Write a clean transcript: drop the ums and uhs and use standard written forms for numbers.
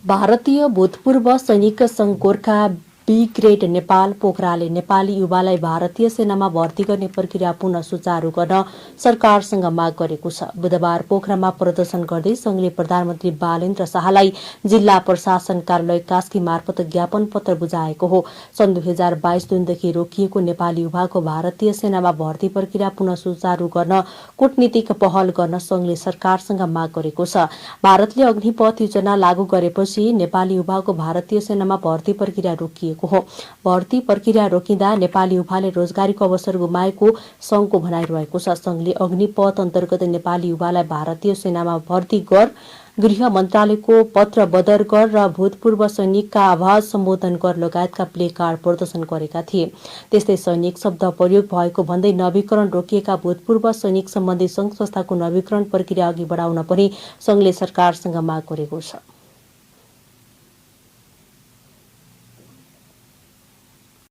भारतीय भूतपूर्व सैनिक संघ गोर्खा बी ग्रेड नेपाल पोखराले नेपाली युवालाई भारतीय सेनामा भर्ती गर्ने प्रक्रिया पुनः सुचारू गर्न सरकारसँग माग गरेको छ। बुधबार पोखरामा प्रदर्शन गर्दै संघले प्रधानमन्त्री बालेन्द्र शाहलाई जिल्ला प्रशासन कार्यालय कास्की मार्फत ज्ञापन पत्र बुझाएको हो। सन् 2022 जुनदेखि रोकिएको नेपाली युवाको भारतीय सेनामा भर्ती प्रक्रिया पुनः सुचारू गर्न कूटनीतिक पहल गर्न संघले सरकारसँग माग गरेको छ। भारतले अग्निपथ योजना लागू गरेपछि नेपाली युवाको भारतीय सेनामा भर्ती प्रक्रिया रोकिएको हो। भर्ती प्रक्रिया रोकिँदा नेपाली युवाले रोजगारीको अवसर गुमाएको संघको भनाइरहेको छ। संघले अग्निपथ अन्तर्गत नेपाली युवालाई भारतीय सेनामा भर्ती गर, गृह मन्त्रालयको पत्र बदर गर र भूतपूर्व सैनिकका आवाज सम्बोधन गर लगायतका प्ले कार्ड प्रदर्शन गरेका थिए। त्यस्तै सैनिक शब्द प्रयोग भएको भन्दै नवीकरण रोकिएका भूतपूर्व सैनिक सम्बन्धी संघ संस्थाको नवीकरण प्रक्रिया अघि बढाउन पनि संघले सरकारसँग माग गरेको छ।